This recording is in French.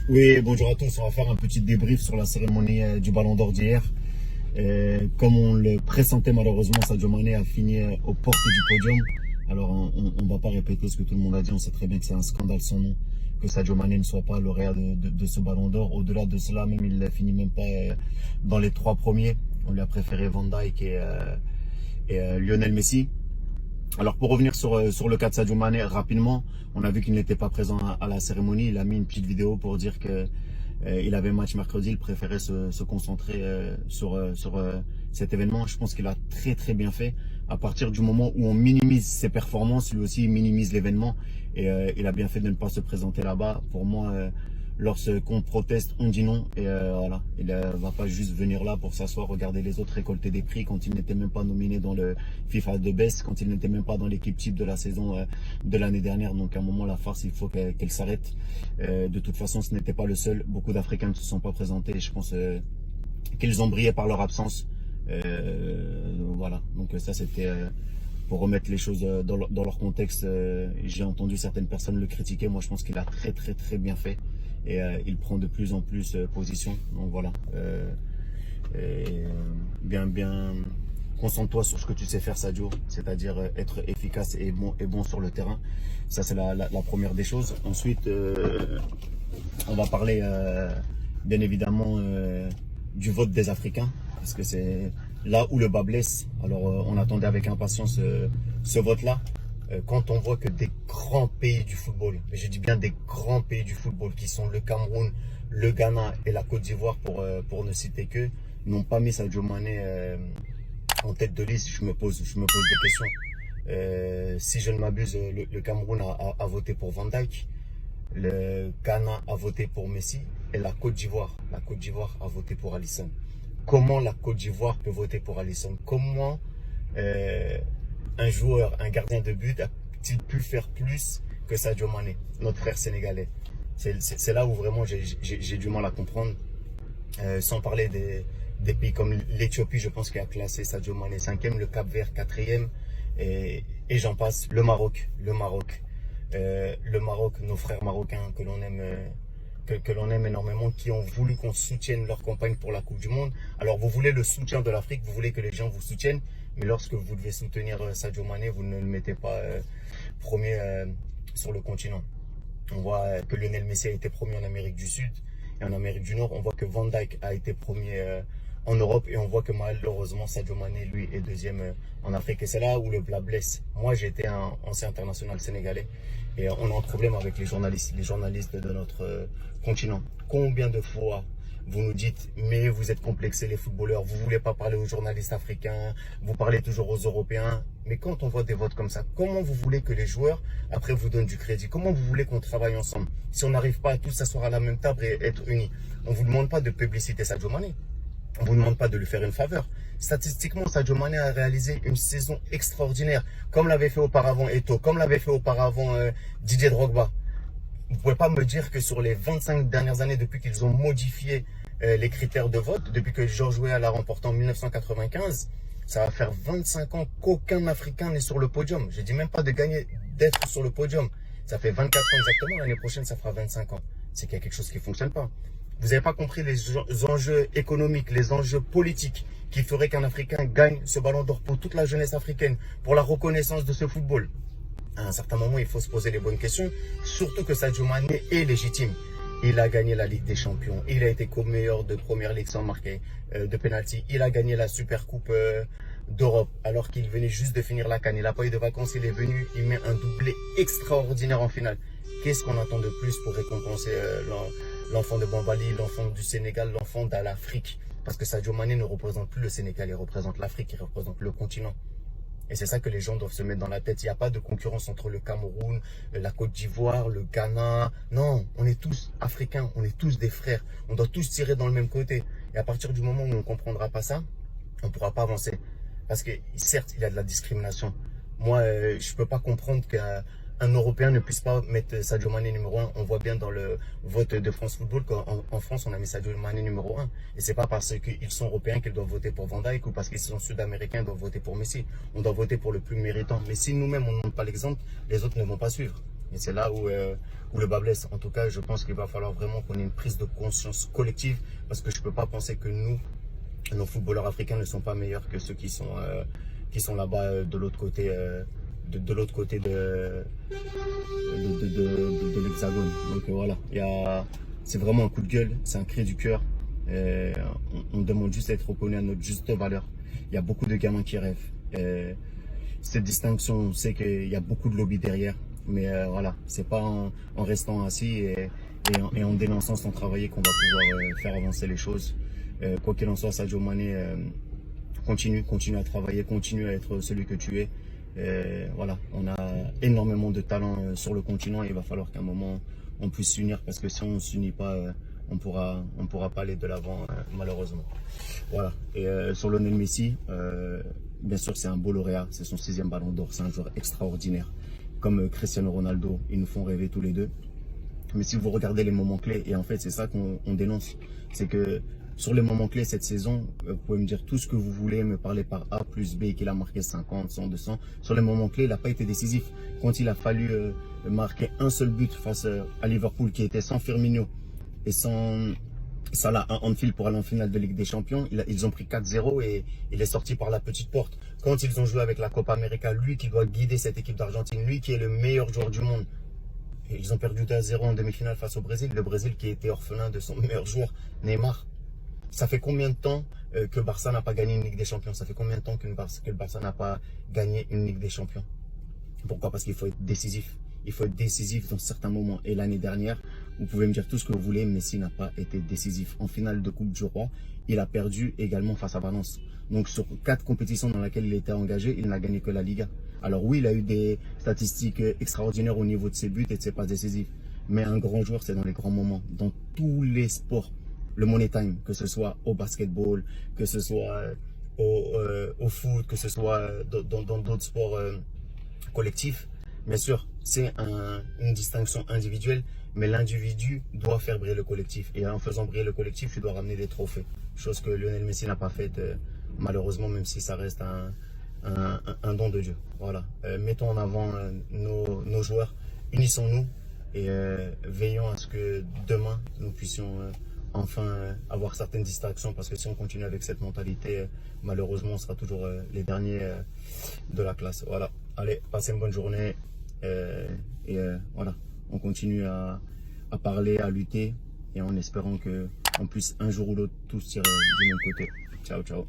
Oui, bonjour à tous. On va faire un petit débrief sur la cérémonie du Ballon d'Or d'hier. Comme on le pressentait malheureusement, Sadio Mané a fini aux portes du podium. Alors on va pas répéter ce que tout le monde a dit. On sait très bien que c'est un scandale sans nom que Sadio Mané ne soit pas lauréat de ce Ballon d'Or. Au-delà de cela, même il ne finit même pas dans les trois premiers. On lui a préféré Van Dijk et Lionel Messi. Alors pour revenir sur le cas de Sadio Mané rapidement, on a vu qu'il n'était pas présent à la cérémonie. Il a mis une petite vidéo pour dire que il avait match mercredi, il préférait se concentrer sur cet événement. Je pense qu'il a très bien fait. À partir du moment où on minimise ses performances, lui aussi il minimise l'événement. Et il a bien fait de ne pas se présenter là-bas. Pour moi, lorsqu'on proteste, on dit non. Et voilà, il ne va pas juste venir là pour s'asseoir, regarder les autres récolter des prix quand il n'était même pas nominé dans le FIFA de Best, quand il n'était même pas dans l'équipe type de la saison de l'année dernière. Donc à un moment, la farce, il faut qu'elle s'arrête. De toute façon, ce n'était pas le seul. Beaucoup d'Africains ne se sont pas présentés. Je pense qu'ils ont brillé par leur absence. Voilà, donc ça c'était pour remettre les choses dans leur contexte. J'ai entendu certaines personnes le critiquer. Moi, je pense qu'il a très bien fait. Et il prend de plus en plus position. Donc voilà. Bien, concentre-toi sur ce que tu sais faire, Sadio, c'est-à-dire être efficace et bon sur le terrain. Ça, c'est la première des choses. Ensuite, on va parler bien évidemment du vote des Africains, parce que c'est là où le bas blesse. Alors, on attendait avec impatience ce vote-là. Quand on voit que des grands pays du football, mais je dis bien des grands pays du football, qui sont le Cameroun, le Ghana et la Côte d'Ivoire, pour ne citer que, n'ont pas mis Sadio Mané en tête de liste, je me pose des questions. Si je ne m'abuse, le Cameroun a voté pour Van Dijk, le Ghana a voté pour Messi et la Côte d'Ivoire a voté pour Alisson. Comment la Côte d'Ivoire peut voter pour Alisson? Comment un joueur, un gardien de but a-t-il pu faire plus que Sadio Mané, notre frère sénégalais? C'est là où vraiment j'ai du mal à comprendre. Sans parler des pays comme l'Éthiopie, je pense qu'il a classé Sadio Mané 5e, le Cap-Vert 4e, et j'en passe. Le Maroc, nos frères marocains que l'on aime, que l'on aime énormément, qui ont voulu qu'on soutienne leur campagne pour la Coupe du Monde. Alors vous voulez le soutien de l'Afrique, vous voulez que les gens vous soutiennent, mais lorsque vous devez soutenir Sadio Mané, vous ne le mettez pas premier sur le continent. On voit que Lionel Messi a été premier en Amérique du Sud et en Amérique du Nord. On voit que Van Dijk a été premier en Europe, et on voit que malheureusement Sadio Mané, lui, est deuxième en Afrique. Et c'est là où le blas blesse. Moi, j'étais un ancien international sénégalais, et on a un problème avec les journalistes de notre continent. Combien de fois vous nous dites, mais vous êtes complexés les footballeurs, vous voulez pas parler aux journalistes africains, vous parlez toujours aux Européens. Mais quand on voit des votes comme ça, comment vous voulez que les joueurs, après, vous donnent du crédit? Comment vous voulez qu'on travaille ensemble si on n'arrive pas à tous s'asseoir à la même table et être unis? On ne vous demande pas de publiciter Sadio Mané. On ne vous demande pas de lui faire une faveur. Statistiquement, Sadio Mané a réalisé une saison extraordinaire, comme l'avait fait auparavant Eto'o, comme l'avait fait auparavant Didier Drogba. Vous ne pouvez pas me dire que sur les 25 dernières années, depuis qu'ils ont modifié les critères de vote, depuis que George Weah l'a remporté en 1995, ça va faire 25 ans qu'aucun Africain n'est sur le podium. Je ne dis même pas de gagner, d'être sur le podium. Ça fait 24 ans exactement, l'année prochaine ça fera 25 ans. C'est qu'il y a quelque chose qui ne fonctionne pas. Vous n'avez pas compris les enjeux économiques, les enjeux politiques qui feraient qu'un Africain gagne ce ballon d'or pour toute la jeunesse africaine, pour la reconnaissance de ce football. À un certain moment, il faut se poser les bonnes questions, surtout que Sadio Mané est légitime. Il a gagné la Ligue des Champions, il a été co-meilleur de Première Ligue sans marquer de penalty, il a gagné la Super Coupe d'Europe alors qu'il venait juste de finir la CAN. Il n'a pas eu de vacances, il est venu, il met un doublé extraordinaire en finale. Qu'est-ce qu'on attend de plus pour récompenser l'enfant de Bambali, l'enfant du Sénégal, l'enfant de l'Afrique? Parce que Sadio Mané ne représente plus le Sénégal, il représente l'Afrique, il représente le continent. Et c'est ça que les gens doivent se mettre dans la tête. Il n'y a pas de concurrence entre le Cameroun, la Côte d'Ivoire, le Ghana. Non, on est tous africains, on est tous des frères. On doit tous tirer dans le même côté. Et à partir du moment où on ne comprendra pas ça, on ne pourra pas avancer. Parce que certes, il y a de la discrimination. Moi, je ne peux pas comprendre qu'un Européen ne puisse pas mettre Sadio Mané numéro 1. On voit bien dans le vote de France Football qu'en France, on a mis Sadio Mané numéro 1. Et c'est pas parce qu'ils sont européens qu'ils doivent voter pour Van Dijk, ou parce qu'ils sont sud-américains qu'ils doivent voter pour Messi. On doit voter pour le plus méritant. Mais si nous-mêmes, on ne montre pas l'exemple, les autres ne vont pas suivre. Et c'est là où le bas blesse. En tout cas, je pense qu'il va falloir vraiment qu'on ait une prise de conscience collective, parce que je ne peux pas penser que nous, nos footballeurs africains ne sont pas meilleurs que ceux qui sont là-bas de l'autre côté, de l'autre côté de l'hexagone. Donc voilà, c'est vraiment un coup de gueule, c'est un cri du cœur. On demande juste à être reconnu à notre juste valeur. Il y a beaucoup de gamins qui rêvent. Cette distinction, on sait qu'il y a beaucoup de lobby derrière, mais voilà, c'est pas en restant assis et en dénonçant sans travailler qu'on va pouvoir faire avancer les choses. Quoi qu'il en soit, Sadio Mané, continue à travailler, continue à être celui que tu es. Voilà, on a énormément de talent sur le continent et il va falloir qu'à un moment on puisse s'unir, parce que si on ne s'unit pas, on pourra pas aller de l'avant, malheureusement. Voilà. Et sur Lionel Messi, bien sûr c'est un beau lauréat, c'est son 6e ballon d'or, c'est un joueur extraordinaire. Comme Cristiano Ronaldo, ils nous font rêver tous les deux. Mais si vous regardez les moments clés, et en fait c'est ça qu'on dénonce, c'est que sur les moments clés cette saison, vous pouvez me dire tout ce que vous voulez, me parler par A plus B qu'il a marqué 50, 100, 200. Sur les moments clés, il n'a pas été décisif. Quand il a fallu marquer un seul but face à Liverpool, qui était sans Firmino et sans Salah à Anfield pour aller en finale de Ligue des Champions, ils ont pris 4-0 et il est sorti par la petite porte. Quand ils ont joué avec la Copa América, lui qui doit guider cette équipe d'Argentine, lui qui est le meilleur joueur du monde, et ils ont perdu 2-0 en demi-finale face au Brésil. Le Brésil qui était orphelin de son meilleur joueur, Neymar. Ça fait combien de temps que Barça n'a pas gagné une Ligue des Champions? Ça fait combien de temps que le Barça n'a pas gagné une Ligue des Champions? Pourquoi? Parce qu'il faut être décisif. Il faut être décisif dans certains moments. Et l'année dernière, vous pouvez me dire tout ce que vous voulez, Messi n'a pas été décisif. En finale de Coupe du Roi, il a perdu également face à Valence. Donc sur 4 compétitions dans lesquelles il était engagé, il n'a gagné que la Liga. Alors oui, il a eu des statistiques extraordinaires au niveau de ses buts et de ses passes décisives. Mais un grand joueur, c'est dans les grands moments. Dans tous les sports, le money time, que ce soit au basketball, que ce soit au foot, que ce soit dans d'autres sports collectifs. Bien sûr, c'est une distinction individuelle, mais l'individu doit faire briller le collectif. Et en faisant briller le collectif, tu dois ramener des trophées. Chose que Lionel Messi n'a pas faite, malheureusement, même si ça reste un don de Dieu. Voilà. Mettons en avant nos joueurs, unissons-nous et veillons à ce que demain, nous puissions enfin avoir certaines distractions, parce que si on continue avec cette mentalité, malheureusement, on sera toujours les derniers de la classe. Voilà. Allez, passez une bonne journée. Voilà, on continue à parler, à lutter, et en espérant qu'on puisse un jour ou l'autre tous tirer du même côté. Ciao, ciao.